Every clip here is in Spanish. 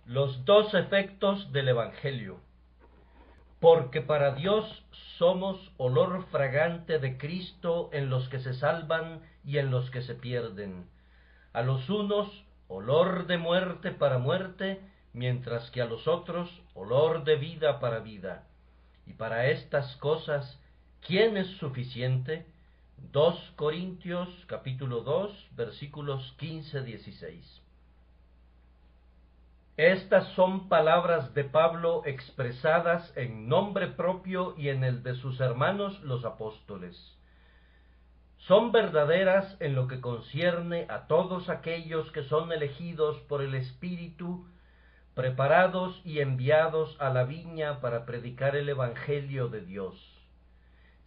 Los dos efectos del Evangelio. Porque para Dios somos olor fragante de Cristo en los que se salvan y en los que se pierden. A los unos, olor de muerte para muerte, mientras que a los otros, olor de vida para vida. Y para estas cosas, ¿quién es suficiente? 2 Corintios capítulo 2, versículos 15-16. Estas son palabras de Pablo expresadas en nombre propio y en el de sus hermanos los apóstoles. Son verdaderas en lo que concierne a todos aquellos que son elegidos por el Espíritu, preparados y enviados a la viña para predicar el Evangelio de Dios.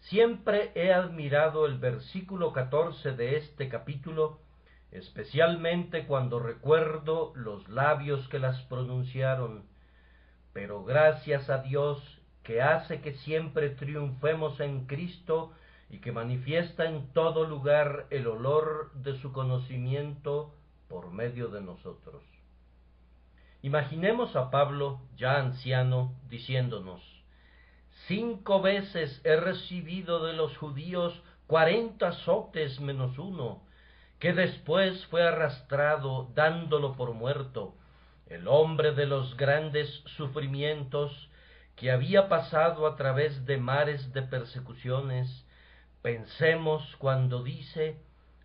Siempre he admirado el versículo 14 de este capítulo, especialmente cuando recuerdo los labios que las pronunciaron, pero gracias a Dios que hace que siempre triunfemos en Cristo y que manifiesta en todo lugar el olor de su conocimiento por medio de nosotros. Imaginemos a Pablo, ya anciano, diciéndonos: 5 veces he recibido de los judíos 40 azotes menos uno, que después fue arrastrado dándolo por muerto, el hombre de los grandes sufrimientos, que había pasado a través de mares de persecuciones. Pensemos cuando dice,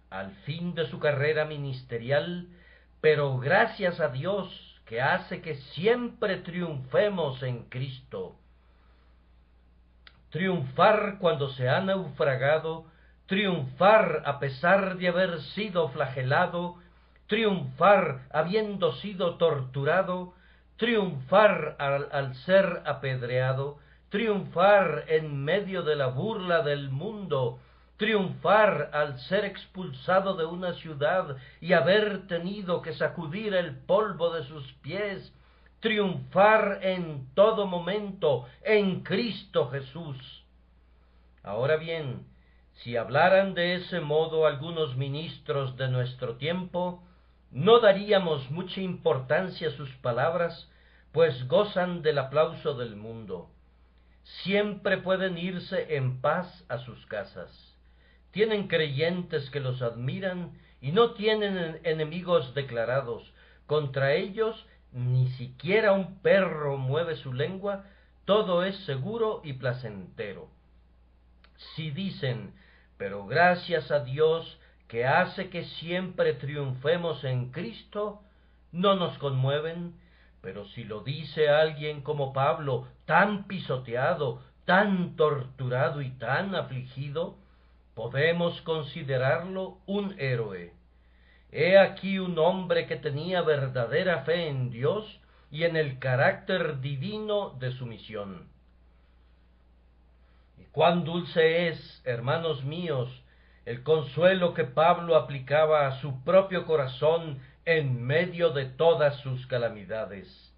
al fin de su carrera ministerial, pero gracias a Dios que hace que siempre triunfemos en Cristo. Triunfar cuando se ha naufragado, triunfar a pesar de haber sido flagelado, triunfar habiendo sido torturado, triunfar al ser apedreado, triunfar en medio de la burla del mundo, triunfar al ser expulsado de una ciudad y haber tenido que sacudir el polvo de sus pies, triunfar en todo momento en Cristo Jesús. Ahora bien, si hablaran de ese modo algunos ministros de nuestro tiempo, no daríamos mucha importancia a sus palabras, pues gozan del aplauso del mundo. Siempre pueden irse en paz a sus casas. Tienen creyentes que los admiran y no tienen enemigos declarados. Contra ellos ni siquiera un perro mueve su lengua, todo es seguro y placentero. Si dicen, pero gracias a Dios que hace que siempre triunfemos en Cristo, no nos conmueven. Pero si lo dice alguien como Pablo, tan pisoteado, tan torturado y tan afligido, podemos considerarlo un héroe. He aquí un hombre que tenía verdadera fe en Dios y en el carácter divino de su misión. Y cuán dulce es, hermanos míos, el consuelo que Pablo aplicaba a su propio corazón en medio de todas sus calamidades.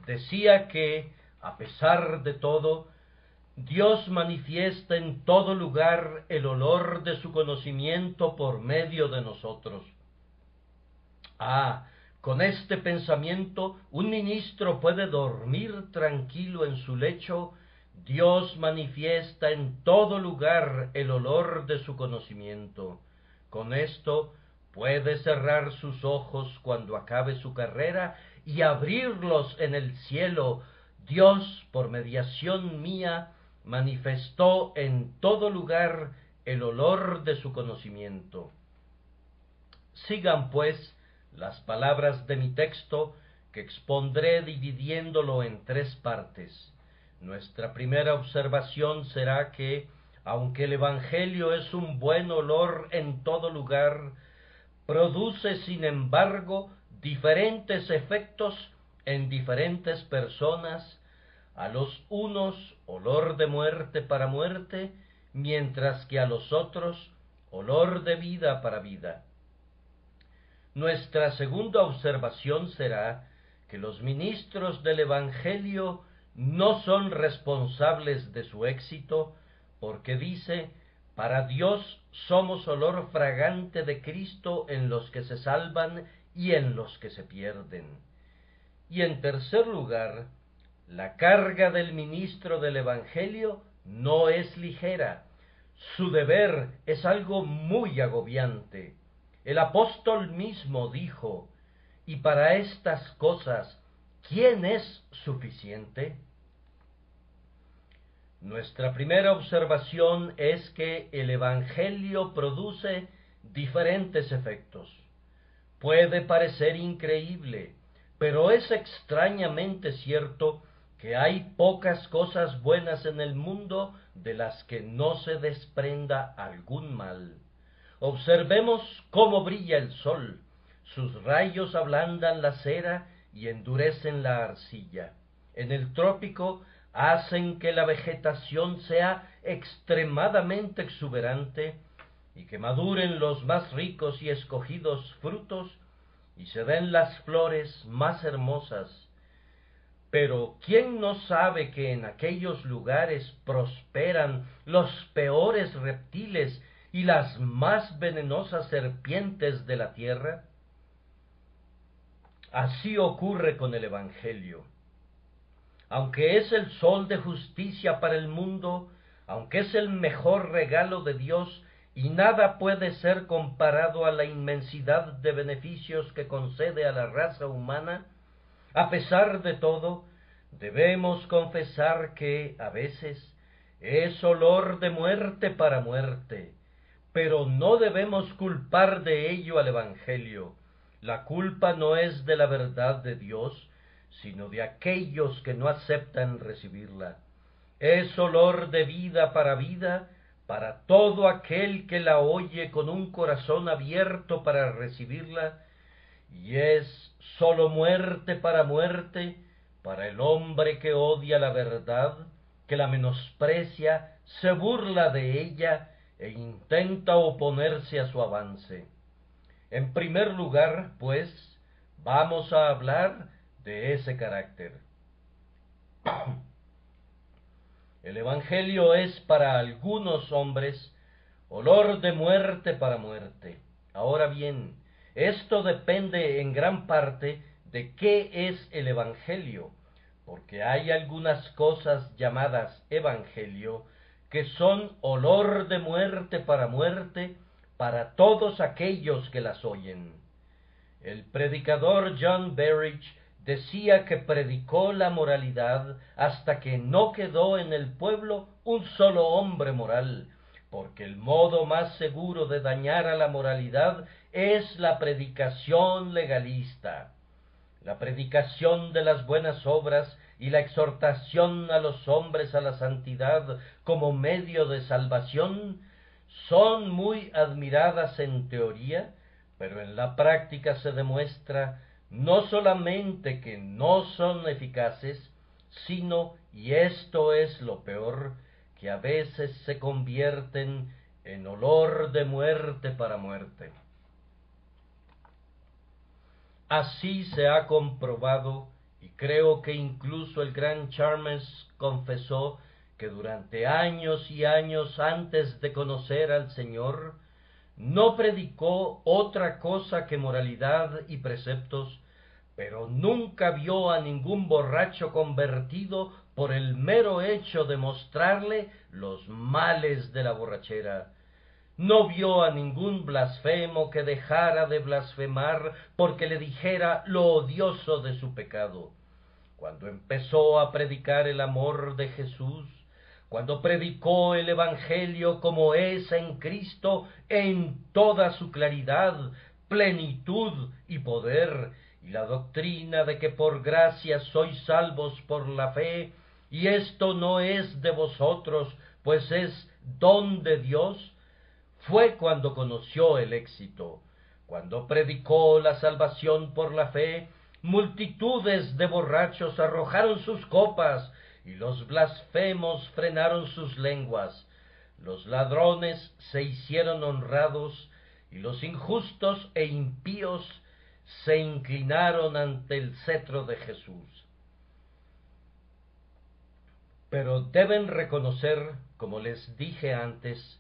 Decía que, a pesar de todo, Dios manifiesta en todo lugar el olor de su conocimiento por medio de nosotros. Con este pensamiento un ministro puede dormir tranquilo en su lecho. Dios manifiesta en todo lugar el olor de su conocimiento. Con esto puede cerrar sus ojos cuando acabe su carrera y abrirlos en el cielo. Dios, por mediación mía, manifestó en todo lugar el olor de su conocimiento. Sigan, pues, las palabras de mi texto, que expondré dividiéndolo en 3 partes. Nuestra primera observación será que, aunque el Evangelio es un buen olor en todo lugar, produce, sin embargo, diferentes efectos en diferentes personas. A los unos, olor de muerte para muerte, mientras que a los otros, olor de vida para vida. Nuestra segunda observación será que los ministros del Evangelio no son responsables de su éxito, porque dice, para Dios somos olor fragante de Cristo en los que se salvan y en los que se pierden. Y en tercer lugar, la carga del ministro del Evangelio no es ligera. Su deber es algo muy agobiante. El apóstol mismo dijo: «Y para estas cosas, ¿quién es suficiente?». Nuestra primera observación es que el Evangelio produce diferentes efectos. Puede parecer increíble, pero es extrañamente cierto que hay pocas cosas buenas en el mundo de las que no se desprenda algún mal. Observemos cómo brilla el sol. Sus rayos ablandan la cera y endurecen la arcilla. En el trópico hacen que la vegetación sea extremadamente exuberante y que maduren los más ricos y escogidos frutos y se den las flores más hermosas. Pero ¿quién no sabe que en aquellos lugares prosperan los peores reptiles y las más venenosas serpientes de la tierra? Así ocurre con el Evangelio. Aunque es el sol de justicia para el mundo, aunque es el mejor regalo de Dios, y nada puede ser comparado a la inmensidad de beneficios que concede a la raza humana, a pesar de todo, debemos confesar que, a veces, es olor de muerte para muerte, pero no debemos culpar de ello al Evangelio. La culpa no es de la verdad de Dios, sino de aquellos que no aceptan recibirla. Es olor de vida para todo aquel que la oye con un corazón abierto para recibirla, y es sólo muerte para el hombre que odia la verdad, que la menosprecia, se burla de ella e intenta oponerse a su avance. En primer lugar, pues, vamos a hablar de ese carácter. El Evangelio es para algunos hombres olor de muerte para muerte. Ahora bien, esto depende en gran parte de qué es el Evangelio, porque hay algunas cosas llamadas Evangelio que son olor de muerte para todos aquellos que las oyen. El predicador John Berridge decía que predicó la moralidad hasta que no quedó en el pueblo un solo hombre moral, porque el modo más seguro de dañar a la moralidad es la predicación legalista. La predicación de las buenas obras y la exhortación a los hombres a la santidad como medio de salvación son muy admiradas en teoría, pero en la práctica se demuestra no solamente que no son eficaces, sino, y esto es lo peor, que a veces se convierten en olor de muerte para muerte. Así se ha comprobado, y creo que incluso el gran Chalmers confesó que durante años y años antes de conocer al Señor, no predicó otra cosa que moralidad y preceptos, pero nunca vio a ningún borracho convertido por el mero hecho de mostrarle los males de la borrachera. No vio a ningún blasfemo que dejara de blasfemar porque le dijera lo odioso de su pecado. Cuando empezó a predicar el amor de Jesús, cuando predicó el Evangelio como es en Cristo en toda su claridad, plenitud y poder, y la doctrina de que por gracia sois salvos por la fe, y esto no es de vosotros, pues es don de Dios, fue cuando conoció el éxito. Cuando predicó la salvación por la fe, multitudes de borrachos arrojaron sus copas, y los blasfemos frenaron sus lenguas. Los ladrones se hicieron honrados, y los injustos e impíos se inclinaron ante el cetro de Jesús. Pero deben reconocer, como les dije antes,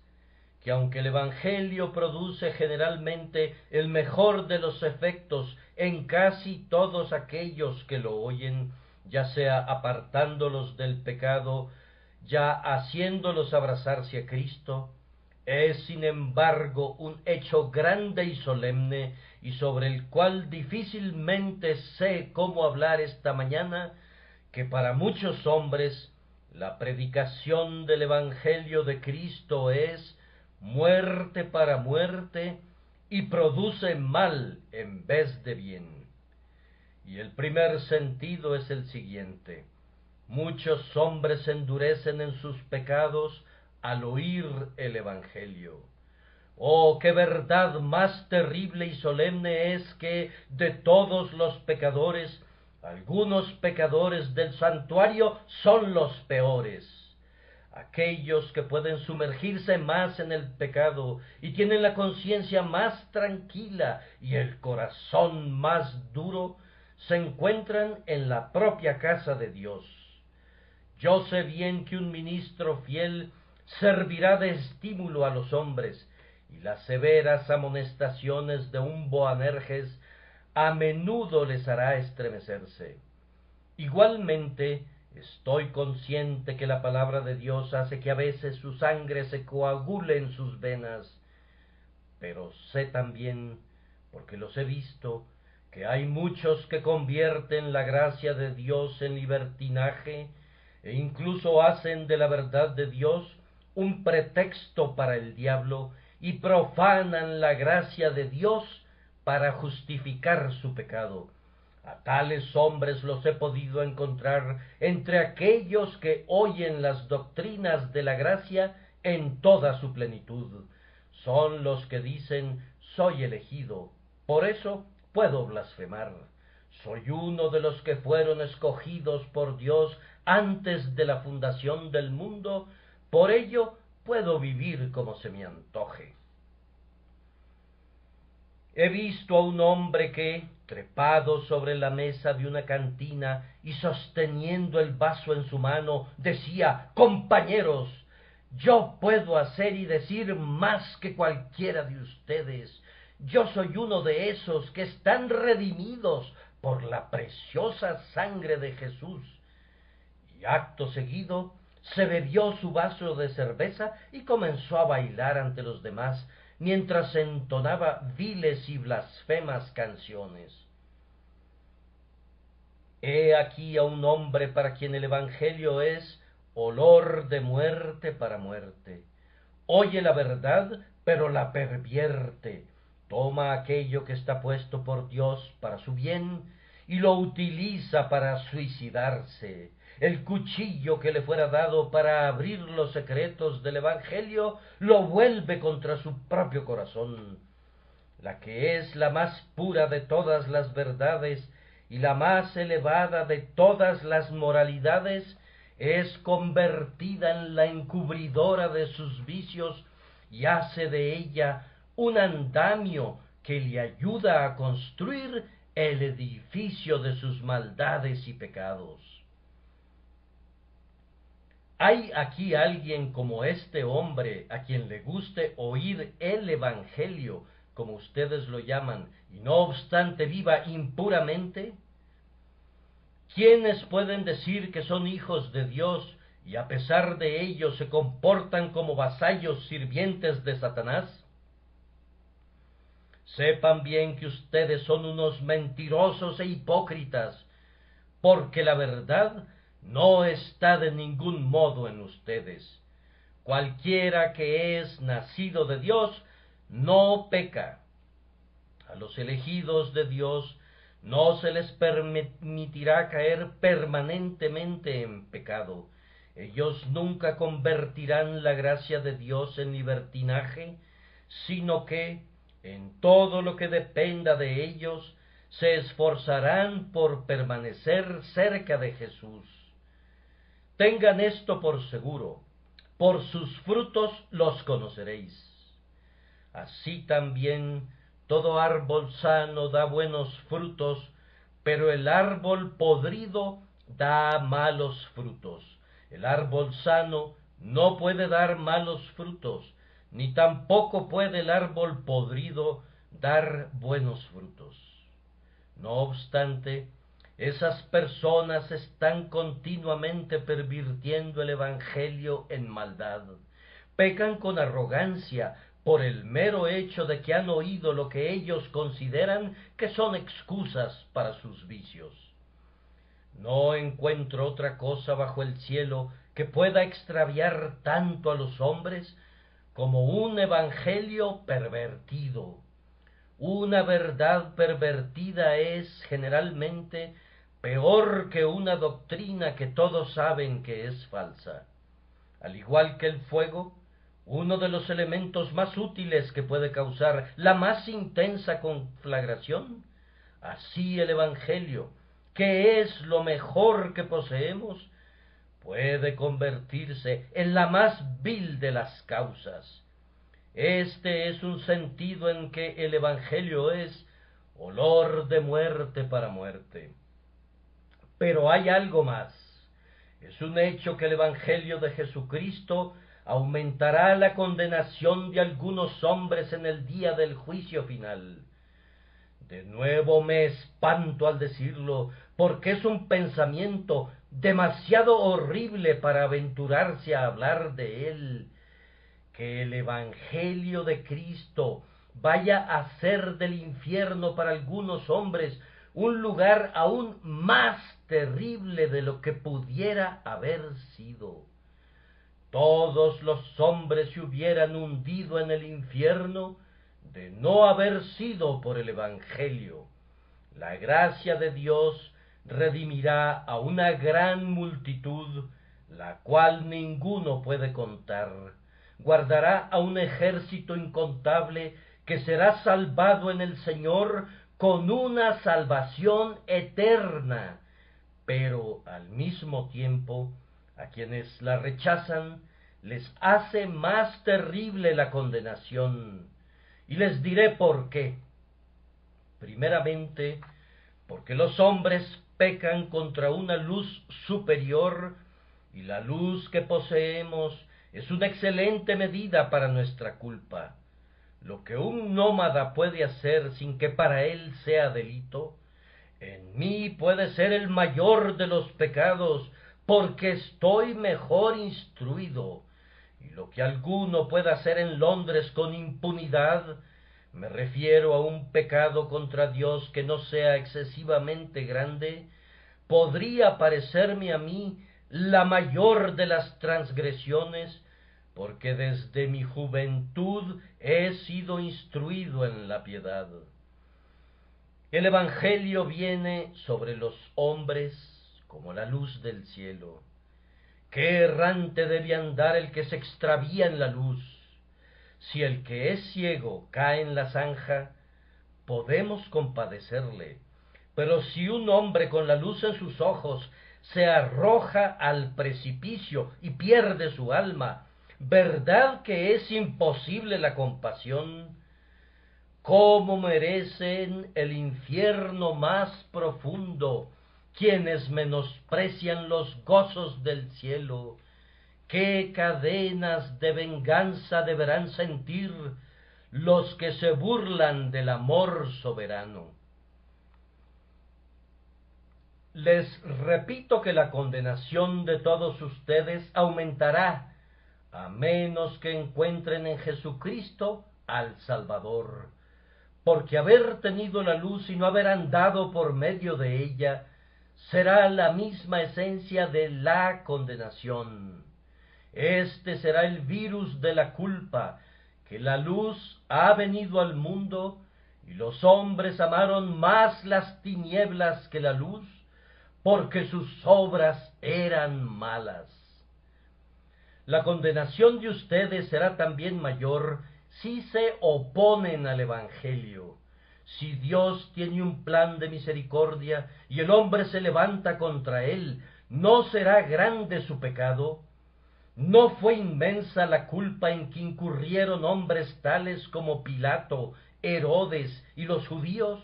que aunque el Evangelio produce generalmente el mejor de los efectos en casi todos aquellos que lo oyen, ya sea apartándolos del pecado, ya haciéndolos abrazarse a Cristo, es sin embargo un hecho grande y solemne, y sobre el cual difícilmente sé cómo hablar esta mañana, que para muchos hombres la predicación del Evangelio de Cristo es muerte para muerte y produce mal en vez de bien. Y el primer sentido es el siguiente: muchos hombres se endurecen en sus pecados al oír el Evangelio. Oh, qué verdad más terrible y solemne es que de todos los pecadores, algunos pecadores del santuario son los peores. Aquellos que pueden sumergirse más en el pecado y tienen la conciencia más tranquila y el corazón más duro, se encuentran en la propia casa de Dios. Yo sé bien que un ministro fiel servirá de estímulo a los hombres, y las severas amonestaciones de un Boanerges a menudo les hará estremecerse. Igualmente, estoy consciente que la palabra de Dios hace que a veces su sangre se coagule en sus venas, pero sé también, porque los he visto, que hay muchos que convierten la gracia de Dios en libertinaje e incluso hacen de la verdad de Dios un pretexto para el diablo y profanan la gracia de Dios para justificar su pecado. A tales hombres los he podido encontrar entre aquellos que oyen las doctrinas de la gracia en toda su plenitud. Son los que dicen: soy elegido, por eso puedo blasfemar. Soy uno de los que fueron escogidos por Dios antes de la fundación del mundo, por ello puedo vivir como se me antoje. He visto a un hombre que, trepado sobre la mesa de una cantina y sosteniendo el vaso en su mano, decía: compañeros, yo puedo hacer y decir más que cualquiera de ustedes. Yo soy uno de esos que están redimidos por la preciosa sangre de Jesús. Y acto seguido se bebió su vaso de cerveza y comenzó a bailar ante los demás, mientras entonaba viles y blasfemas canciones. He aquí a un hombre para quien el Evangelio es olor de muerte para muerte. Oye la verdad, pero la pervierte. Toma aquello que está puesto por Dios para su bien y lo utiliza para suicidarse. El cuchillo que le fuera dado para abrir los secretos del Evangelio lo vuelve contra su propio corazón. La que es la más pura de todas las verdades y la más elevada de todas las moralidades, es convertida en la encubridora de sus vicios y hace de ella un andamio que le ayuda a construir el edificio de sus maldades y pecados. ¿Hay aquí alguien como este hombre a quien le guste oír el Evangelio, como ustedes lo llaman, y no obstante viva impuramente? ¿Quiénes pueden decir que son hijos de Dios y a pesar de ello se comportan como vasallos sirvientes de Satanás? Sepan bien que ustedes son unos mentirosos e hipócritas, porque la verdad no está de ningún modo en ustedes. Cualquiera que es nacido de Dios no peca. A los elegidos de Dios no se les permitirá caer permanentemente en pecado. Ellos nunca convertirán la gracia de Dios en libertinaje, sino que, en todo lo que dependa de ellos, se esforzarán por permanecer cerca de Jesús. Tengan esto por seguro: por sus frutos los conoceréis. Así también todo árbol sano da buenos frutos, pero el árbol podrido da malos frutos. El árbol sano no puede dar malos frutos, ni tampoco puede el árbol podrido dar buenos frutos. No obstante, esas personas están continuamente pervirtiendo el Evangelio en maldad. Pecan con arrogancia por el mero hecho de que han oído lo que ellos consideran que son excusas para sus vicios. No encuentro otra cosa bajo el cielo que pueda extraviar tanto a los hombres como un evangelio pervertido. Una verdad pervertida es generalmente peor que una doctrina que todos saben que es falsa. Al igual que el fuego, uno de los elementos más útiles que puede causar la más intensa conflagración, así el evangelio, que es lo mejor que poseemos, puede convertirse en la más vil de las causas. Este es un sentido en que el evangelio es olor de muerte para muerte. Pero hay algo más. Es un hecho que el evangelio de Jesucristo aumentará la condenación de algunos hombres en el día del juicio final. De nuevo me espanto al decirlo, porque es un pensamiento demasiado horrible para aventurarse a hablar de él. Que el evangelio de Cristo vaya a ser del infierno para algunos hombres un lugar aún más terrible de lo que pudiera haber sido. Todos los hombres se hubieran hundido en el infierno de no haber sido por el evangelio. La gracia de Dios redimirá a una gran multitud, la cual ninguno puede contar. Guardará a un ejército incontable que será salvado en el Señor con una salvación eterna, pero al mismo tiempo a quienes la rechazan les hace más terrible la condenación. Y les diré por qué. Primeramente, porque los hombres pecan contra una luz superior, y la luz que poseemos es una excelente medida para nuestra culpa. Lo que un nómada puede hacer sin que para él sea delito, en mí puede ser el mayor de los pecados, porque estoy mejor instruido, y lo que alguno pueda hacer en Londres con impunidad, me refiero a un pecado contra Dios que no sea excesivamente grande, podría parecerme a mí la mayor de las transgresiones, porque desde mi juventud he sido instruido en la piedad. El Evangelio viene sobre los hombres como la luz del cielo. Qué errante debe andar el que se extravía en la luz. Si el que es ciego cae en la zanja, podemos compadecerle, pero si un hombre con la luz en sus ojos se arroja al precipicio y pierde su alma, ¿verdad que es imposible la compasión? ¿Cómo merecen el infierno más profundo quienes menosprecian los gozos del cielo? ¿Qué cadenas de venganza deberán sentir los que se burlan del amor soberano? Les repito que la condenación de todos ustedes aumentará, a menos que encuentren en Jesucristo al Salvador, porque haber tenido la luz y no haber andado por medio de ella será la misma esencia de la condenación. Este será el virus de la culpa, que la luz ha venido al mundo y los hombres amaron más las tinieblas que la luz, porque sus obras eran malas. La condenación de ustedes será también mayor si se oponen al Evangelio. Si Dios tiene un plan de misericordia y el hombre se levanta contra él, ¿no será grande su pecado? ¿No fue inmensa la culpa en que incurrieron hombres tales como Pilato, Herodes y los judíos?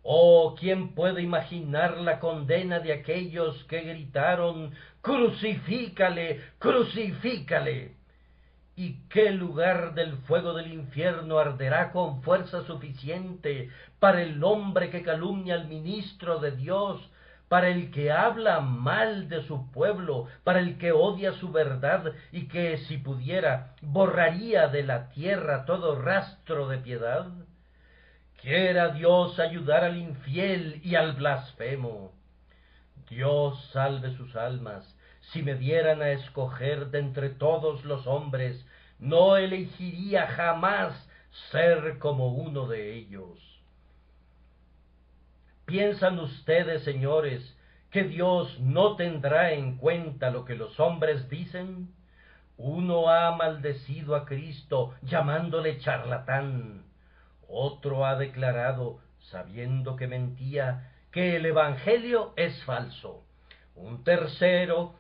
Oh, ¿quién puede imaginar la condena de aquellos que gritaron: «¡Crucifícale, crucifícale!» ¿Y qué lugar del fuego del infierno arderá con fuerza suficiente para el hombre que calumnia al ministro de Dios, para el que habla mal de su pueblo, para el que odia su verdad y que, si pudiera, borraría de la tierra todo rastro de piedad? Quiera Dios ayudar al infiel y al blasfemo. Dios salve sus almas. Si me dieran a escoger de entre todos los hombres, no elegiría jamás ser como uno de ellos. ¿Piensan ustedes, señores, que Dios no tendrá en cuenta lo que los hombres dicen? Uno ha maldecido a Cristo llamándole charlatán. Otro ha declarado, sabiendo que mentía, que el Evangelio es falso. Un tercero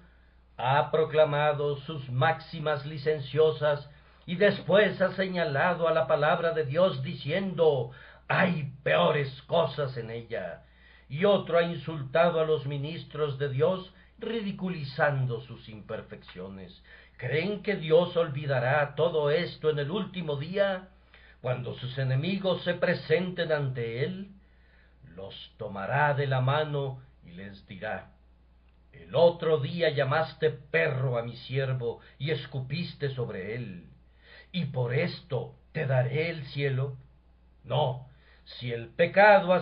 ha proclamado sus máximas licenciosas y después ha señalado a la palabra de Dios diciendo: hay peores cosas en ella. Y otro ha insultado a los ministros de Dios ridiculizando sus imperfecciones. ¿Creen que Dios olvidará todo esto en el último día, cuando sus enemigos se presenten ante Él? Los tomará de la mano y les dirá: el otro día llamaste perro a mi siervo y escupiste sobre él, ¿y por esto te daré el cielo? No, si el pecado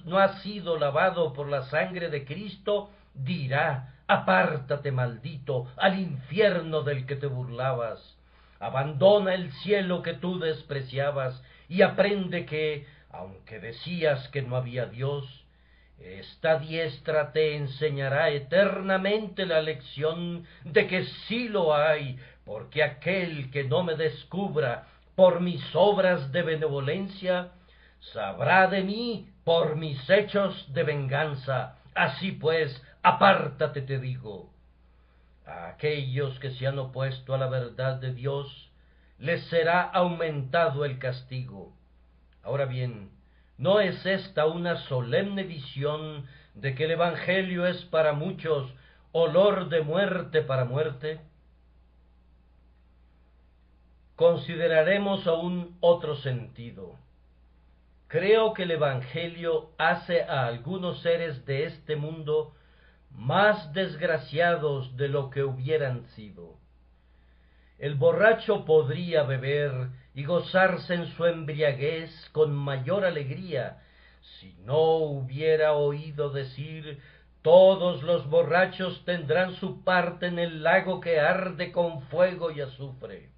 no ha sido lavado por la sangre de Cristo, dirá: apártate, maldito, al infierno del que te burlabas. Abandona el cielo que tú despreciabas y aprende que, aunque decías que no había Dios, esta diestra te enseñará eternamente la lección de que sí lo hay, porque aquel que no me descubra por mis obras de benevolencia, sabrá de mí por mis hechos de venganza. Así pues, apártate, te digo. A aquellos que se han opuesto a la verdad de Dios, les será aumentado el castigo. Ahora bien, ¿no es esta una solemne visión de que el Evangelio es para muchos olor de muerte para muerte? Consideraremos aún otro sentido. Creo que el Evangelio hace a algunos seres de este mundo más desgraciados de lo que hubieran sido. El borracho podría beber y gozarse en su embriaguez con mayor alegría, si no hubiera oído decir: todos los borrachos tendrán su parte en el lago que arde con fuego y azufre.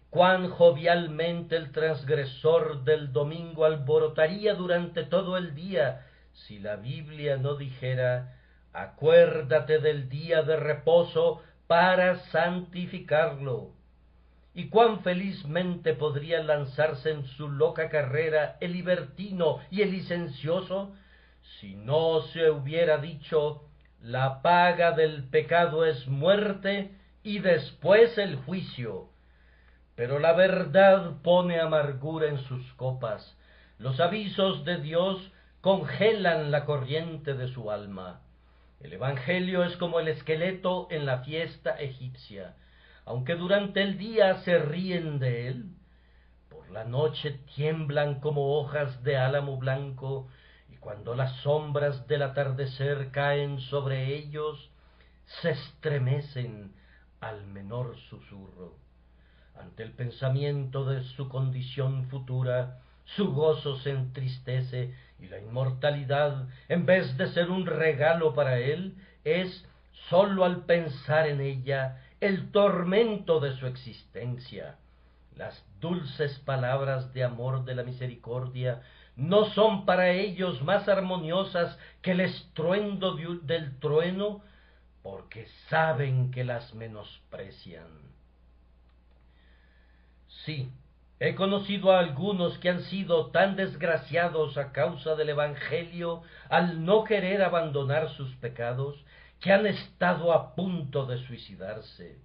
Cuán jovialmente el transgresor del domingo alborotaría durante todo el día, si la Biblia no dijera: acuérdate del día de reposo para santificarlo. Y cuán felizmente podría lanzarse en su loca carrera el libertino y el licencioso, si no se hubiera dicho: la paga del pecado es muerte y después el juicio. Pero la verdad pone amargura en sus copas. Los avisos de Dios congelan la corriente de su alma. El Evangelio es como el esqueleto en la fiesta egipcia. Aunque durante el día se ríen de él, por la noche tiemblan como hojas de álamo blanco, y cuando las sombras del atardecer caen sobre ellos, se estremecen al menor susurro. Ante el pensamiento de su condición futura, su gozo se entristece, y la inmortalidad, en vez de ser un regalo para él, es, sólo al pensar en ella, el tormento de su existencia. Las dulces palabras de amor de la misericordia no son para ellos más armoniosas que el estruendo del trueno, porque saben que las menosprecian. Sí, he conocido a algunos que han sido tan desgraciados a causa del Evangelio al no querer abandonar sus pecados, que han estado a punto de suicidarse.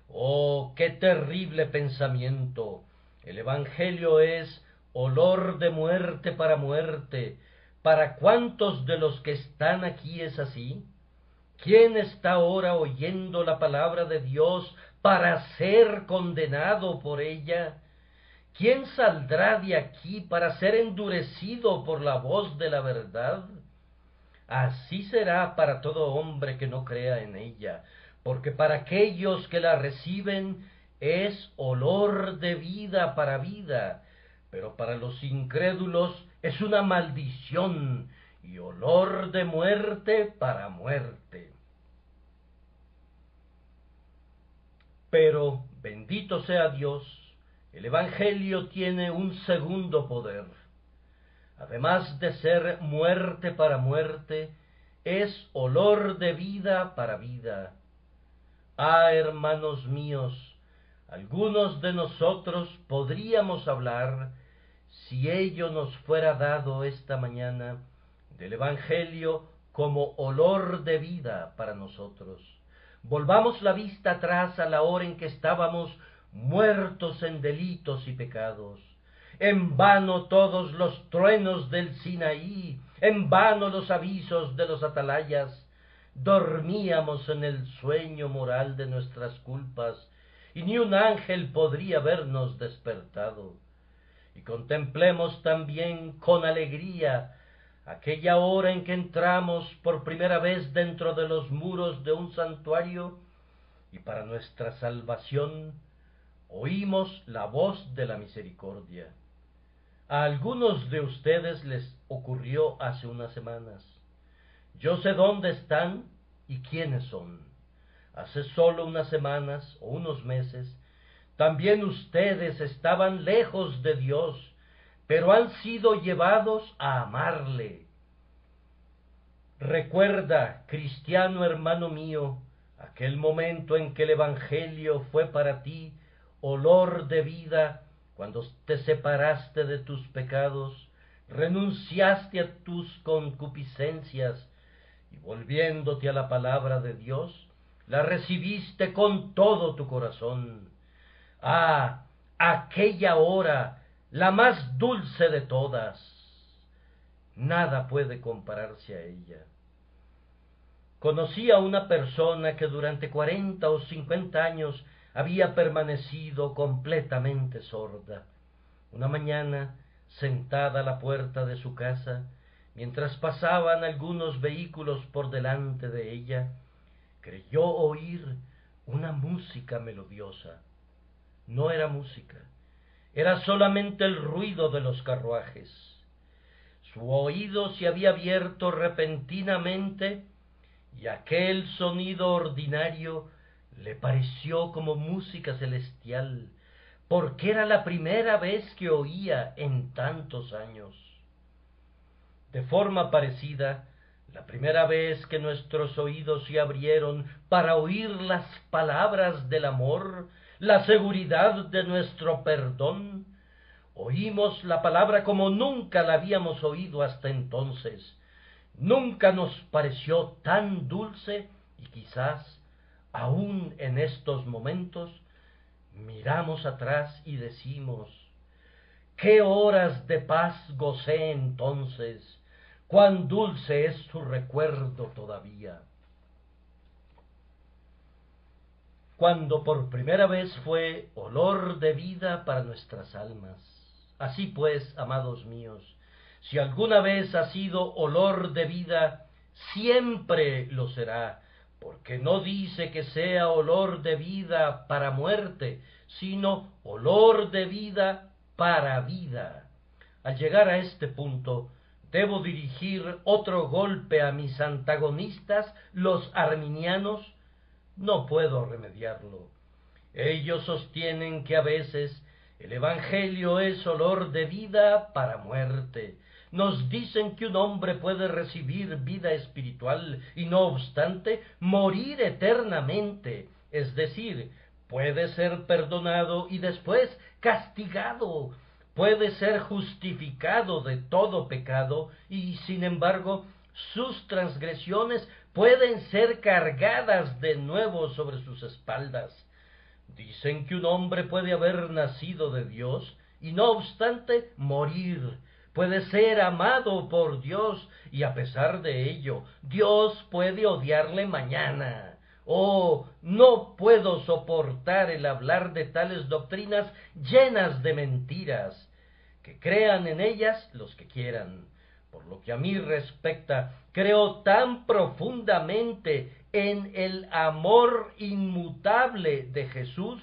¡Oh, qué terrible pensamiento! El Evangelio es olor de muerte para muerte. ¿Para cuántos de los que están aquí es así? ¿Quién está ahora oyendo la palabra de Dios para ser condenado por ella? ¿Quién saldrá de aquí para ser endurecido por la voz de la verdad? Así será para todo hombre que no crea en ella, porque para aquellos que la reciben es olor de vida para vida, pero para los incrédulos es una maldición y olor de muerte para muerte. Pero, bendito sea Dios, el Evangelio tiene un segundo poder. Además de ser muerte para muerte, es olor de vida para vida. Ah, hermanos míos, algunos de nosotros podríamos hablar, si ello nos fuera dado esta mañana, del Evangelio como olor de vida para nosotros. Volvamos la vista atrás a la hora en que estábamos muertos en delitos y pecados. En vano todos los truenos del Sinaí, en vano los avisos de los atalayas. Dormíamos en el sueño moral de nuestras culpas, y ni un ángel podría habernos despertado. Y contemplemos también con alegría aquella hora en que entramos por primera vez dentro de los muros de un santuario, y para nuestra salvación oímos la voz de la misericordia. A algunos de ustedes les ocurrió hace unas semanas. Yo sé dónde están y quiénes son. Hace solo unas semanas o unos meses, también ustedes estaban lejos de Dios, pero han sido llevados a amarle. Recuerda, cristiano hermano mío, aquel momento en que el Evangelio fue para ti olor de vida, cuando te separaste de tus pecados, renunciaste a tus concupiscencias y volviéndote a la palabra de Dios, la recibiste con todo tu corazón. Ah, aquella hora, la más dulce de todas. Nada puede compararse a ella. Conocí a una persona que durante 40 o 50 años había permanecido completamente sorda. Una mañana, sentada a la puerta de su casa, mientras pasaban algunos vehículos por delante de ella, creyó oír una música melodiosa. No era música, era solamente el ruido de los carruajes. Su oído se había abierto repentinamente y aquel sonido ordinario le pareció como música celestial, porque era la primera vez que oía en tantos años. De forma parecida, la primera vez que nuestros oídos se abrieron para oír las palabras del amor, la seguridad de nuestro perdón, oímos la palabra como nunca la habíamos oído hasta entonces. Nunca nos pareció tan dulce y quizás, aún en estos momentos, miramos atrás y decimos, qué horas de paz gocé entonces, cuán dulce es su recuerdo todavía. Cuando por primera vez fue olor de vida para nuestras almas. Así pues, amados míos, si alguna vez ha sido olor de vida, siempre lo será, porque no dice que sea olor de vida para muerte, sino olor de vida para vida. Al llegar a este punto, debo dirigir otro golpe a mis antagonistas, los arminianos. No puedo remediarlo. Ellos sostienen que a veces el Evangelio es olor de vida para muerte. Nos dicen que un hombre puede recibir vida espiritual y no obstante morir eternamente, es decir, puede ser perdonado y después castigado, puede ser justificado de todo pecado y sin embargo sus transgresiones pueden ser cargadas de nuevo sobre sus espaldas. Dicen que un hombre puede haber nacido de Dios y no obstante morir, puede ser amado por Dios, y a pesar de ello, Dios puede odiarle mañana. Oh, no puedo soportar el hablar de tales doctrinas llenas de mentiras. Que crean en ellas los que quieran. Por lo que a mí respecta, creo tan profundamente en el amor inmutable de Jesús,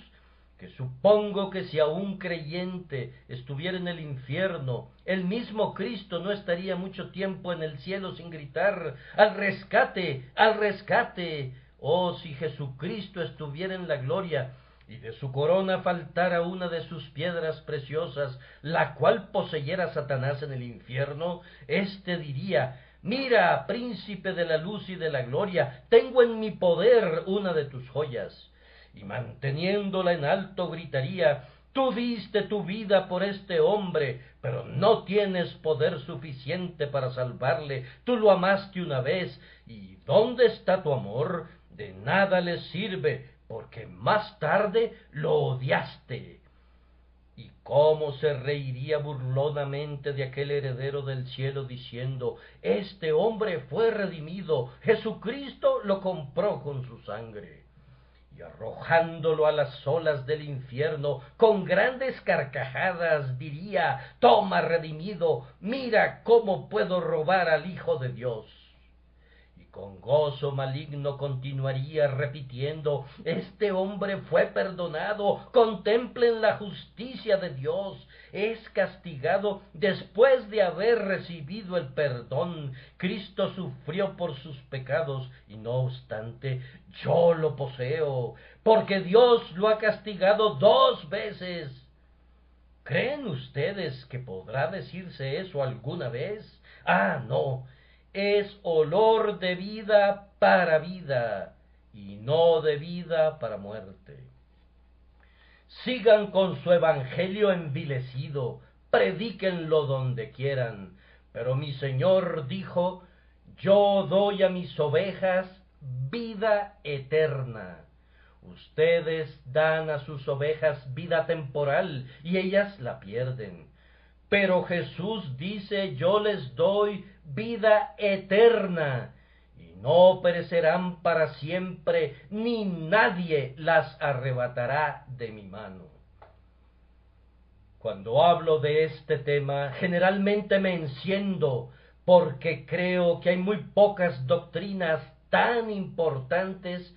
que supongo que si a un creyente estuviera en el infierno, el mismo Cristo no estaría mucho tiempo en el cielo sin gritar: ¡al rescate! ¡Al rescate! Oh, si Jesucristo estuviera en la gloria, y de su corona faltara una de sus piedras preciosas, la cual poseyera Satanás en el infierno, éste diría: mira, príncipe de la luz y de la gloria, tengo en mi poder una de tus joyas. Y manteniéndola en alto gritaría: tú diste tu vida por este hombre, pero no tienes poder suficiente para salvarle. Tú lo amaste una vez, ¿y dónde está tu amor? De nada le sirve, porque más tarde lo odiaste. Y cómo se reiría burlonamente de aquel heredero del cielo, diciendo: este hombre fue redimido, Jesucristo lo compró con su sangre. Y arrojándolo a las olas del infierno, con grandes carcajadas diría: toma, redimido, mira cómo puedo robar al Hijo de Dios. Y con gozo maligno continuaría repitiendo: este hombre fue perdonado, contemplen la justicia de Dios, es castigado después de haber recibido el perdón. Cristo sufrió por sus pecados, y no obstante yo lo poseo, porque Dios lo ha castigado 2 veces. ¿Creen ustedes que podrá decirse eso alguna vez? Ah, no, es olor de vida para vida, y no de vida para muerte. Sigan con su evangelio envilecido, predíquenlo donde quieran, pero mi Señor dijo: yo doy a mis ovejas vida eterna. Ustedes dan a sus ovejas vida temporal, y ellas la pierden. Pero Jesús dice: yo les doy vida eterna, y no perecerán para siempre, ni nadie las arrebatará de mi mano. Cuando hablo de este tema, generalmente me enciendo, porque creo que hay muy pocas doctrinas tan importantes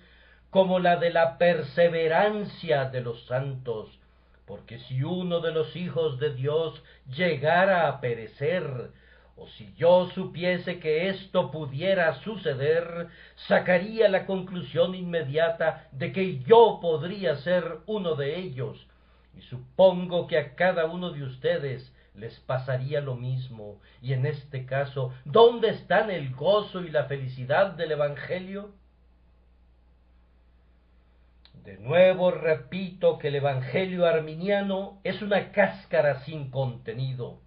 como la de la perseverancia de los santos, porque si uno de los hijos de Dios llegara a perecer, o si yo supiese que esto pudiera suceder, sacaría la conclusión inmediata de que yo podría ser uno de ellos, y supongo que a cada uno de ustedes les pasaría lo mismo. Y en este caso, ¿dónde están el gozo y la felicidad del Evangelio? De nuevo repito que el Evangelio arminiano es una cáscara sin contenido,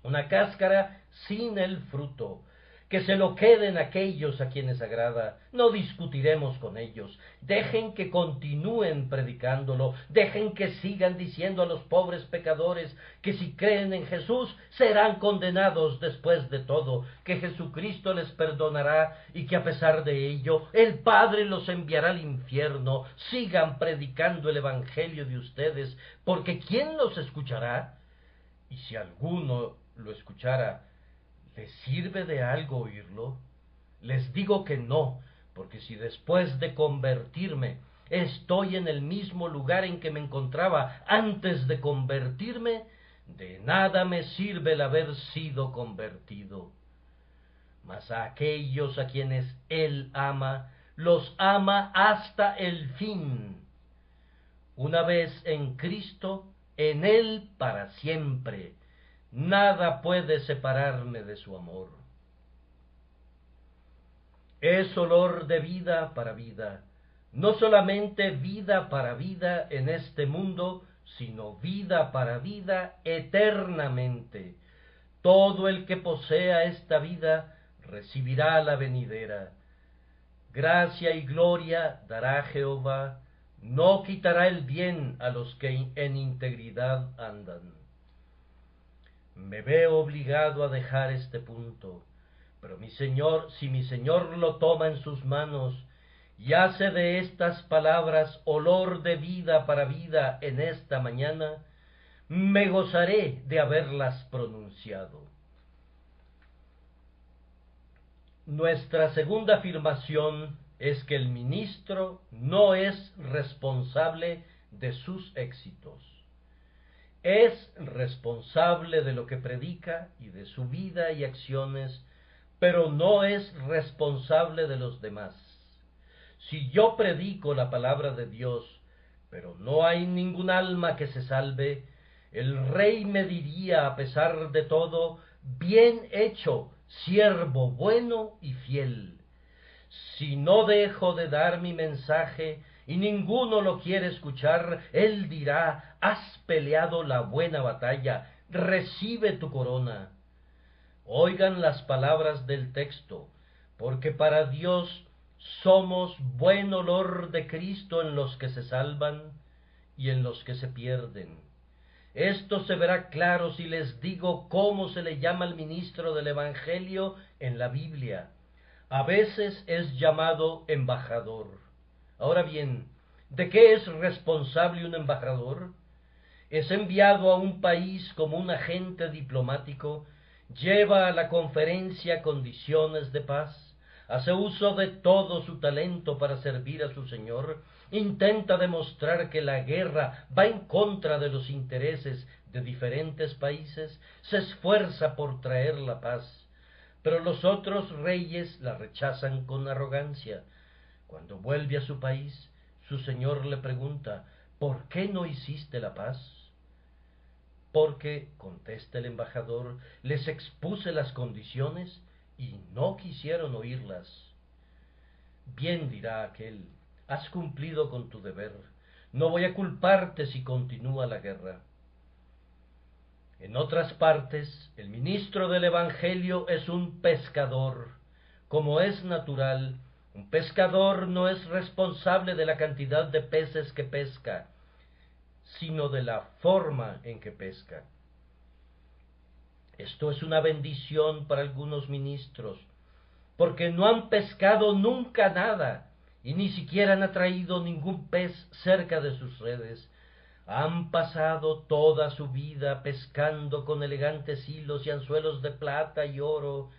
una cáscara sin el fruto. Que se lo queden aquellos a quienes agrada, no discutiremos con ellos, dejen que continúen predicándolo, dejen que sigan diciendo a los pobres pecadores que si creen en Jesús serán condenados después de todo, que Jesucristo les perdonará y que a pesar de ello el Padre los enviará al infierno. Sigan predicando el Evangelio de ustedes, porque ¿quién los escuchará? Y si alguno lo escuchara, ¿les sirve de algo oírlo? Les digo que no, porque si después de convertirme estoy en el mismo lugar en que me encontraba antes de convertirme, de nada me sirve el haber sido convertido. Mas a aquellos a quienes Él ama, los ama hasta el fin. Una vez en Cristo, en Él para siempre. Nada puede separarme de su amor. Es olor de vida para vida, no solamente vida para vida en este mundo, sino vida para vida eternamente. Todo el que posea esta vida recibirá la venidera. Gracia y gloria dará Jehová, no quitará el bien a los que en integridad andan. Me veo obligado a dejar este punto, pero si mi Señor lo toma en sus manos y hace de estas palabras olor de vida para vida en esta mañana, me gozaré de haberlas pronunciado. Nuestra segunda afirmación es que el ministro no es responsable de sus éxitos. Es responsable de lo que predica y de su vida y acciones, pero no es responsable de los demás. Si yo predico la palabra de Dios, pero no hay ningún alma que se salve, el rey me diría a pesar de todo: bien hecho, siervo bueno y fiel. Si no dejo de dar mi mensaje y ninguno lo quiere escuchar, él dirá: has peleado la buena batalla, recibe tu corona. Oigan las palabras del texto, porque para Dios somos buen olor de Cristo en los que se salvan y en los que se pierden. Esto se verá claro si les digo cómo se le llama al ministro del Evangelio en la Biblia. A veces es llamado embajador. Ahora bien, ¿de qué es responsable un embajador? Es enviado a un país como un agente diplomático, lleva a la conferencia condiciones de paz, hace uso de todo su talento para servir a su Señor, intenta demostrar que la guerra va en contra de los intereses de diferentes países, se esfuerza por traer la paz, pero los otros reyes la rechazan con arrogancia. Cuando vuelve a su país, su Señor le pregunta: ¿por qué no hiciste la paz? Porque, contesta el embajador, les expuse las condiciones y no quisieron oírlas. Bien, dirá aquel, has cumplido con tu deber, no voy a culparte si continúa la guerra. En otras partes, el ministro del Evangelio es un pescador. Como es natural, un pescador no es responsable de la cantidad de peces que pesca, sino de la forma en que pesca. Esto es una bendición para algunos ministros, porque no han pescado nunca nada y ni siquiera han atraído ningún pez cerca de sus redes. Han pasado toda su vida pescando con elegantes hilos y anzuelos de plata y oro.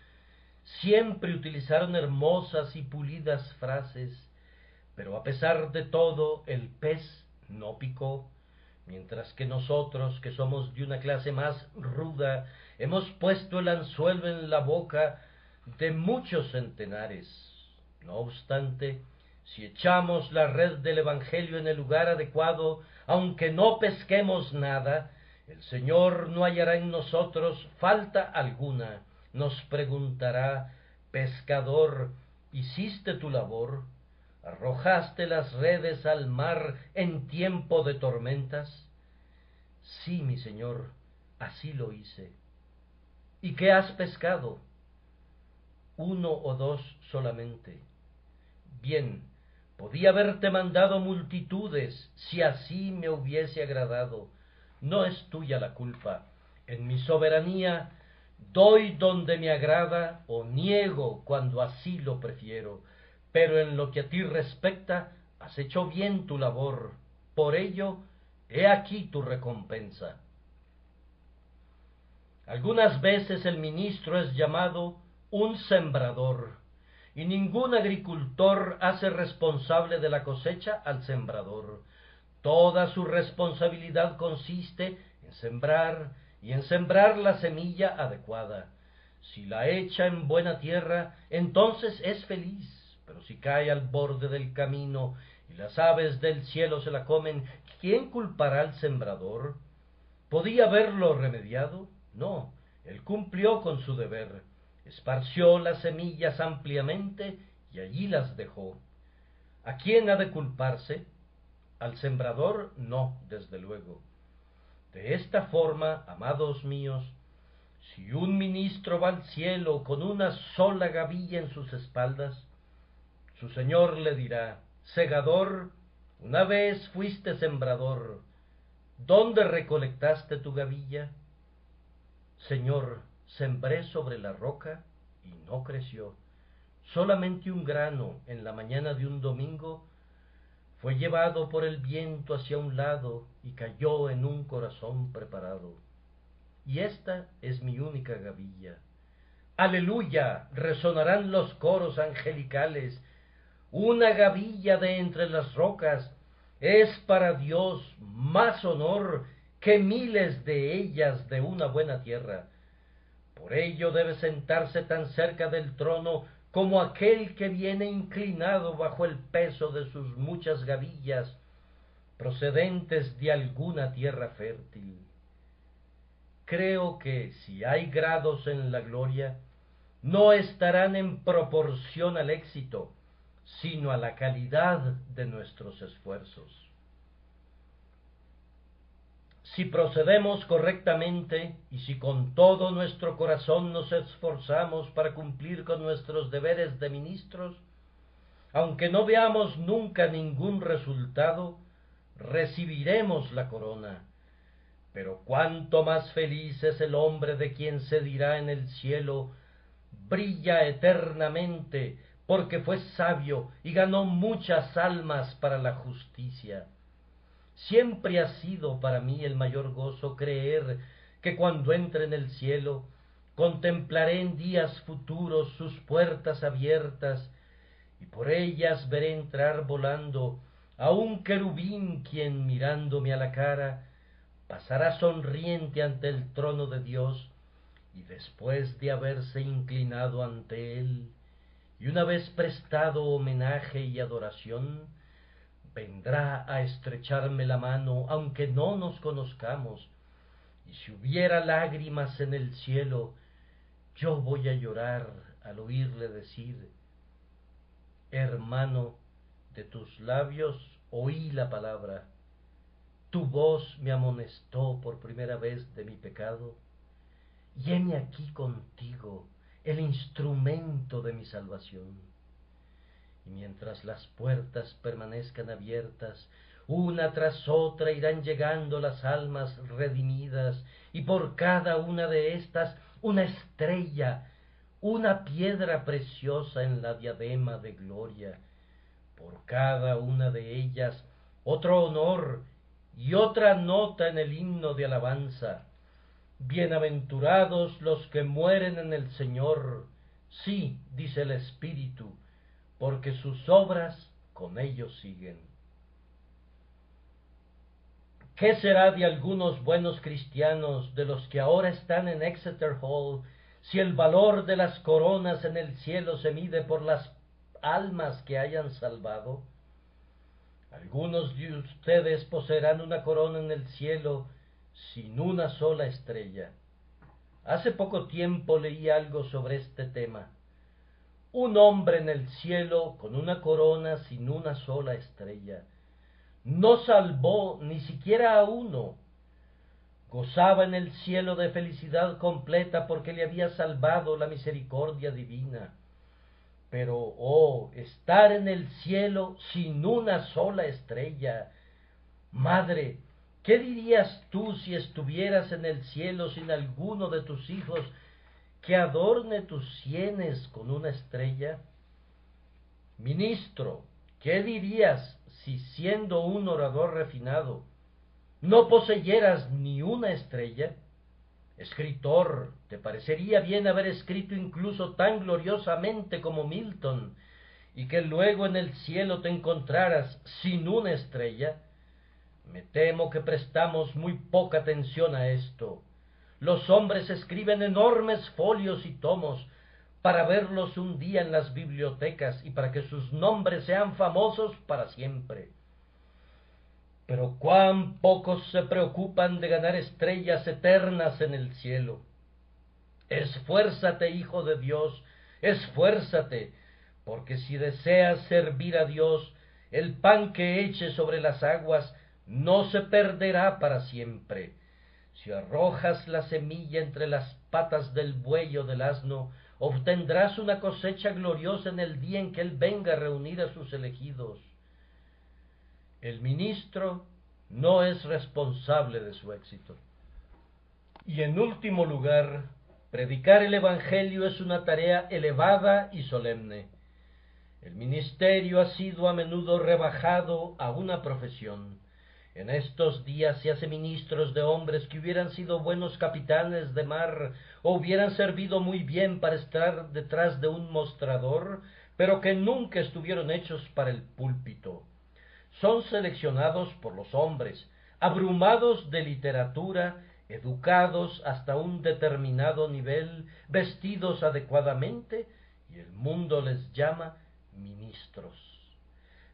Siempre utilizaron hermosas y pulidas frases, pero a pesar de todo el pez no picó, mientras que nosotros, que somos de una clase más ruda, hemos puesto el anzuelo en la boca de muchos centenares. No obstante, si echamos la red del Evangelio en el lugar adecuado, aunque no pesquemos nada, el Señor no hallará en nosotros falta alguna. Nos preguntará: pescador, ¿hiciste tu labor? ¿Arrojaste las redes al mar en tiempo de tormentas? Sí, mi Señor, así lo hice. ¿Y qué has pescado? Uno o dos solamente. Bien, podía haberte mandado multitudes si así me hubiese agradado. No es tuya la culpa. En mi soberanía doy donde me agrada o niego cuando así lo prefiero. Pero en lo que a ti respecta, has hecho bien tu labor. Por ello, he aquí tu recompensa. Algunas veces el ministro es llamado un sembrador, y ningún agricultor hace responsable de la cosecha al sembrador. Toda su responsabilidad consiste en sembrar, y en sembrar la semilla adecuada. Si la echa en buena tierra, entonces es feliz, pero si cae al borde del camino y las aves del cielo se la comen, ¿quién culpará al sembrador? ¿Podía haberlo remediado? No, él cumplió con su deber, esparció las semillas ampliamente y allí las dejó. ¿A quién ha de culparse? Al sembrador no, desde luego. De esta forma, amados míos, si un ministro va al cielo con una sola gavilla en sus espaldas, su Señor le dirá: segador, una vez fuiste sembrador, ¿dónde recolectaste tu gavilla? Señor, sembré sobre la roca y no creció. Solamente un grano en la mañana de un domingo fue llevado por el viento hacia un lado y cayó en un corazón preparado. Y esta es mi única gavilla. Aleluya, resonarán los coros angelicales. Una gavilla de entre las rocas es para Dios más honor que miles de ellas de una buena tierra. Por ello debe sentarse tan cerca del trono como aquel que viene inclinado bajo el peso de sus muchas gavillas, procedentes de alguna tierra fértil. Creo que si hay grados en la gloria, no estarán en proporción al éxito, sino a la calidad de nuestros esfuerzos. Si procedemos correctamente y si con todo nuestro corazón nos esforzamos para cumplir con nuestros deberes de ministros, aunque no veamos nunca ningún resultado, recibiremos la corona. Pero cuánto más feliz es el hombre de quien se dirá en el cielo: brilla eternamente, porque fue sabio y ganó muchas almas para la justicia. Siempre ha sido para mí el mayor gozo creer que cuando entre en el cielo contemplaré en días futuros sus puertas abiertas, y por ellas veré entrar volando a un querubín quien, mirándome a la cara, pasará sonriente ante el trono de Dios, y después de haberse inclinado ante él, y una vez prestado homenaje y adoración, vendrá a estrecharme la mano, aunque no nos conozcamos, y si hubiera lágrimas en el cielo, yo voy a llorar al oírle decir: hermano, de tus labios oí la palabra, tu voz me amonestó por primera vez de mi pecado, y heme aquí contigo, el instrumento de mi salvación. Y mientras las puertas permanezcan abiertas, una tras otra irán llegando las almas redimidas, y por cada una de estas una estrella, una piedra preciosa en la diadema de gloria, por cada una de ellas otro honor y otra nota en el himno de alabanza. Bienaventurados los que mueren en el Señor, sí, dice el Espíritu, porque sus obras con ellos siguen. ¿Qué será de algunos buenos cristianos, de los que ahora están en Exeter Hall, si el valor de las coronas en el cielo se mide por las almas que hayan salvado? Algunos de ustedes poseerán una corona en el cielo sin una sola estrella. Hace poco tiempo leí algo sobre este tema. Un hombre en el cielo con una corona sin una sola estrella. No salvó ni siquiera a uno. Gozaba en el cielo de felicidad completa porque le había salvado la misericordia divina. Pero, oh, estar en el cielo sin una sola estrella. Madre, ¿qué dirías tú si estuvieras en el cielo sin alguno de tus hijos que adorne tus sienes con una estrella? Ministro, ¿qué dirías si, siendo un orador refinado, no poseyeras ni una estrella? Escritor, ¿te parecería bien haber escrito incluso tan gloriosamente como Milton, y que luego en el cielo te encontraras sin una estrella? Me temo que prestamos muy poca atención a esto. Los hombres escriben enormes folios y tomos para verlos un día en las bibliotecas y para que sus nombres sean famosos para siempre. Pero cuán pocos se preocupan de ganar estrellas eternas en el cielo. Esfuérzate, hijo de Dios, esfuérzate, porque si deseas servir a Dios, el pan que eches sobre las aguas no se perderá para siempre. Si arrojas la semilla entre las patas del buey o del asno, obtendrás una cosecha gloriosa en el día en que Él venga a reunir a sus elegidos. El ministro no es responsable de su éxito. Y en último lugar, predicar el Evangelio es una tarea elevada y solemne. El ministerio ha sido a menudo rebajado a una profesión. En estos días se hace ministros de hombres que hubieran sido buenos capitanes de mar o hubieran servido muy bien para estar detrás de un mostrador, pero que nunca estuvieron hechos para el púlpito. Son seleccionados por los hombres, abrumados de literatura, educados hasta un determinado nivel, vestidos adecuadamente, y el mundo les llama ministros.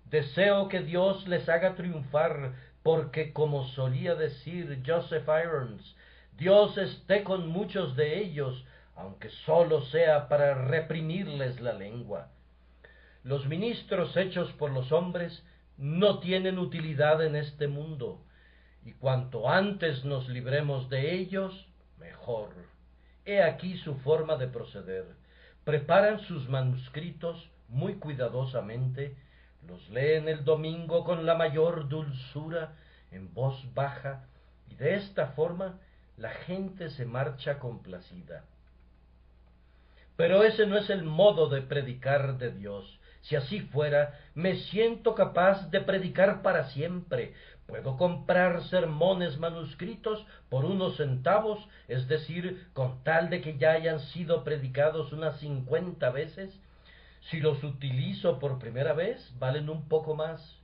Deseo que Dios les haga triunfar, porque, como solía decir Joseph Irons, Dios esté con muchos de ellos, aunque sólo sea para reprimirles la lengua. Los ministros hechos por los hombres no tienen utilidad en este mundo, y cuanto antes nos libremos de ellos, mejor. He aquí su forma de proceder. Preparan sus manuscritos muy cuidadosamente, los leen el domingo con la mayor dulzura, en voz baja, y de esta forma la gente se marcha complacida. Pero ese no es el modo de predicar de Dios. Si así fuera, me siento capaz de predicar para siempre. Puedo comprar sermones manuscritos por unos centavos, es decir, con tal de que ya hayan sido predicados unas 50 veces. Si los utilizo por primera vez, valen un poco más.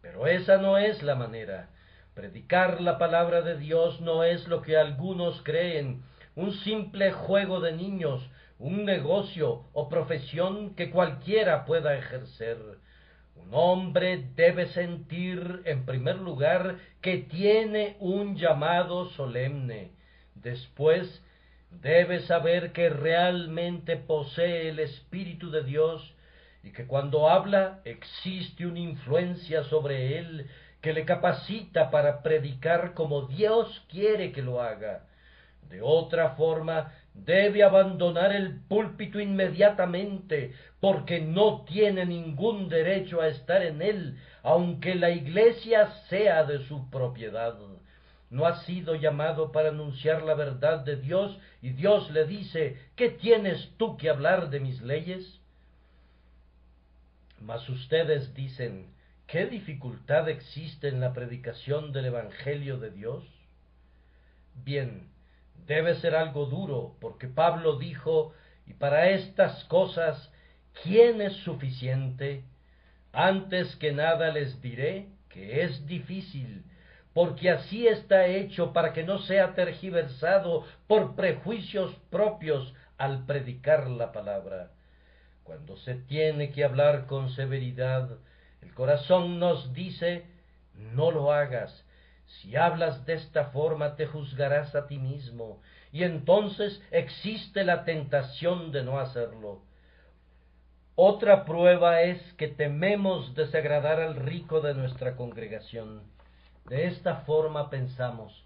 Pero esa no es la manera. Predicar la palabra de Dios no es lo que algunos creen, un simple juego de niños, un negocio o profesión que cualquiera pueda ejercer. Un hombre debe sentir, en primer lugar, que tiene un llamado solemne. Después, debe saber que realmente posee el Espíritu de Dios y que cuando habla existe una influencia sobre él que le capacita para predicar como Dios quiere que lo haga. De otra forma, debe abandonar el púlpito inmediatamente, porque no tiene ningún derecho a estar en él, aunque la iglesia sea de su propiedad. No ha sido llamado para anunciar la verdad de Dios, y Dios le dice: ¿qué tienes tú que hablar de mis leyes? Mas ustedes dicen: ¿qué dificultad existe en la predicación del Evangelio de Dios? Bien, debe ser algo duro, porque Pablo dijo: y para estas cosas, ¿quién es suficiente? Antes que nada les diré que es difícil, porque así está hecho para que no sea tergiversado por prejuicios propios al predicar la palabra. Cuando se tiene que hablar con severidad, el corazón nos dice: no lo hagas. Si hablas de esta forma te juzgarás a ti mismo, y entonces existe la tentación de no hacerlo. Otra prueba es que tememos desagradar al rico de nuestra congregación. De esta forma pensamos: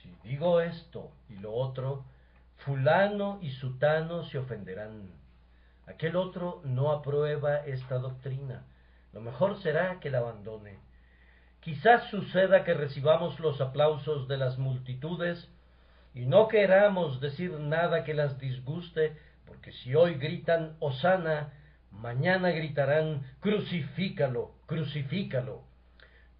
si digo esto y lo otro, fulano y sutano se ofenderán. Aquel otro no aprueba esta doctrina. Lo mejor será que la abandone. Quizás suceda que recibamos los aplausos de las multitudes y no queramos decir nada que las disguste, porque si hoy gritan Hosana, mañana gritarán crucifícalo, crucifícalo.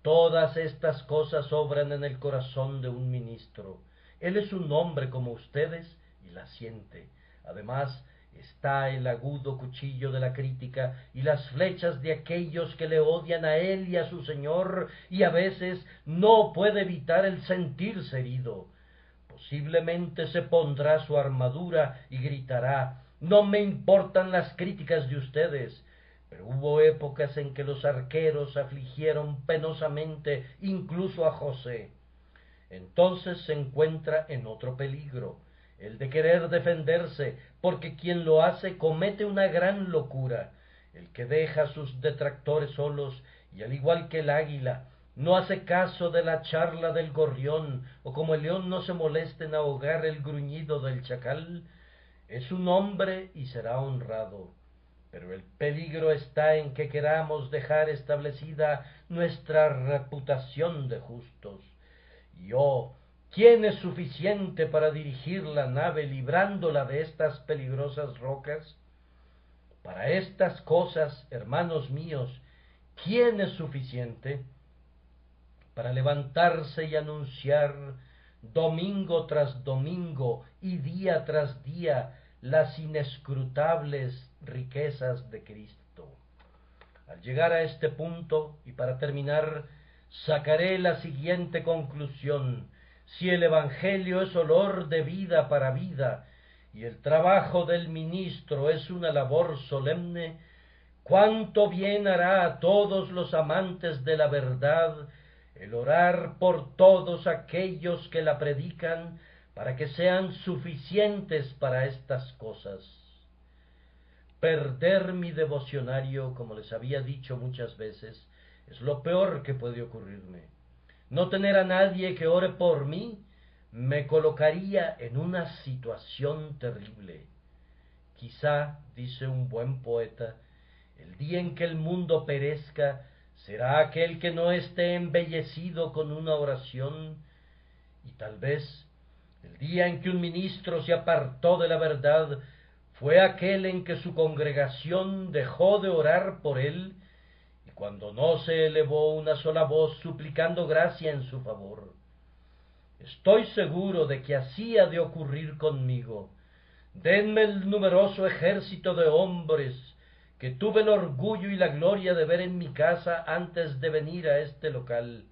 Todas estas cosas obran en el corazón de un ministro. Él es un hombre como ustedes y la siente. Además, está el agudo cuchillo de la crítica y las flechas de aquellos que le odian a él y a su Señor, y a veces no puede evitar el sentirse herido. Posiblemente se pondrá su armadura y gritará: no me importan las críticas de ustedes. Pero hubo épocas en que los arqueros afligieron penosamente incluso a José. Entonces se encuentra en otro peligro, el de querer defenderse, porque quien lo hace comete una gran locura, el que deja a sus detractores solos y, al igual que el águila, no hace caso de la charla del gorrión, o como el león no se molesta en ahogar el gruñido del chacal, es un hombre y será honrado. Pero el peligro está en que queramos dejar establecida nuestra reputación de justos. Y oh, ¿Quién es suficiente para dirigir la nave librándola de estas peligrosas rocas? Para estas cosas, hermanos míos, ¿quién es suficiente? Para levantarse y anunciar domingo tras domingo y día tras día las inescrutables riquezas de Cristo. Al llegar a este punto, y para terminar, sacaré la siguiente conclusión: si el Evangelio es olor de vida para vida, y el trabajo del ministro es una labor solemne, cuánto bien hará a todos los amantes de la verdad el orar por todos aquellos que la predican, para que sean suficientes para estas cosas. Perder mi devocionario, como les había dicho muchas veces, es lo peor que puede ocurrirme. No tener a nadie que ore por mí me colocaría en una situación terrible. Quizá, dice un buen poeta, el día en que el mundo perezca será aquel que no esté embellecido con una oración, y tal vez el día en que un ministro se apartó de la verdad fue aquel en que su congregación dejó de orar por él, y cuando no se elevó una sola voz suplicando gracia en su favor. Estoy seguro de que así ha de ocurrir conmigo. Denme el numeroso ejército de hombres que tuve el orgullo y la gloria de ver en mi casa antes de venir a este local.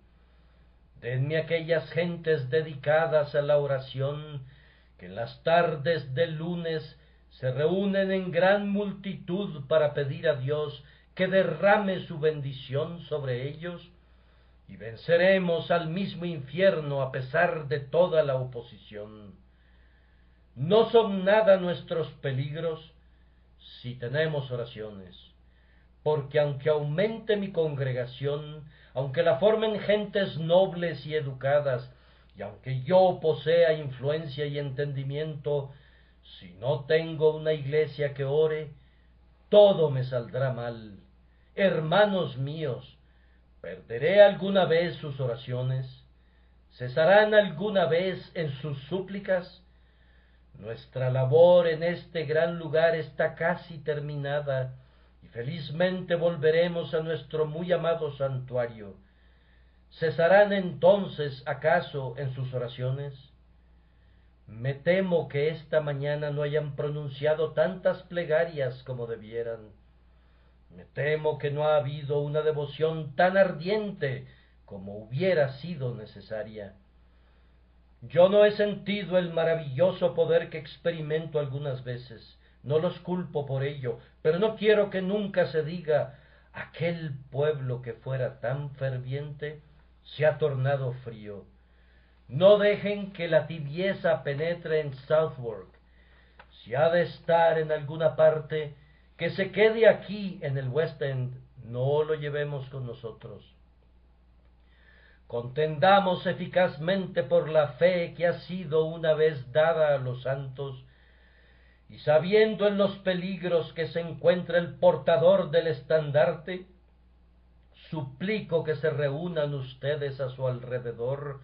Denme aquellas gentes dedicadas a la oración, que en las tardes del lunes se reúnen en gran multitud para pedir a Dios que derrame su bendición sobre ellos, y venceremos al mismo infierno a pesar de toda la oposición. No son nada nuestros peligros si tenemos oraciones, porque aunque aumente mi congregación, aunque la formen gentes nobles y educadas, y aunque yo posea influencia y entendimiento, si no tengo una iglesia que ore, todo me saldrá mal. Hermanos míos, ¿perderé alguna vez sus oraciones? ¿Cesarán alguna vez en sus súplicas? Nuestra labor en este gran lugar está casi terminada, y felizmente volveremos a nuestro muy amado santuario. ¿Cesarán entonces acaso en sus oraciones? Me temo que esta mañana no hayan pronunciado tantas plegarias como debieran. Me temo que no ha habido una devoción tan ardiente como hubiera sido necesaria. Yo no he sentido el maravilloso poder que experimento algunas veces. No los culpo por ello, pero no quiero que nunca se diga: aquel pueblo que fuera tan ferviente se ha tornado frío. No dejen que la tibieza penetre en Southwark. Si ha de estar en alguna parte, que se quede aquí en el West End, no lo llevemos con nosotros. Contendamos eficazmente por la fe que ha sido una vez dada a los santos, y sabiendo en los peligros que se encuentra el portador del estandarte, suplico que se reúnan ustedes a su alrededor,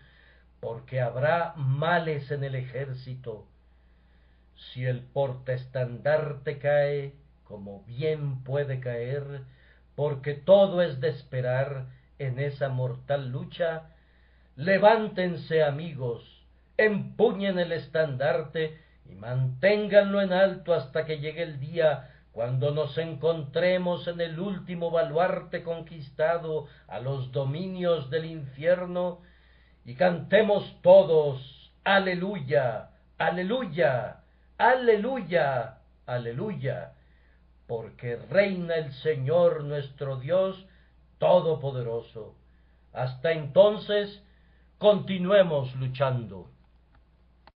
porque habrá males en el ejército. Si el portaestandarte cae, como bien puede caer, porque todo es de esperar en esa mortal lucha, levántense, amigos, empuñen el estandarte y manténganlo en alto hasta que llegue el día cuando nos encontremos en el último baluarte conquistado a los dominios del infierno, y cantemos todos: aleluya, aleluya, aleluya, aleluya, porque reina el Señor nuestro Dios Todopoderoso. Hasta entonces, continuemos luchando.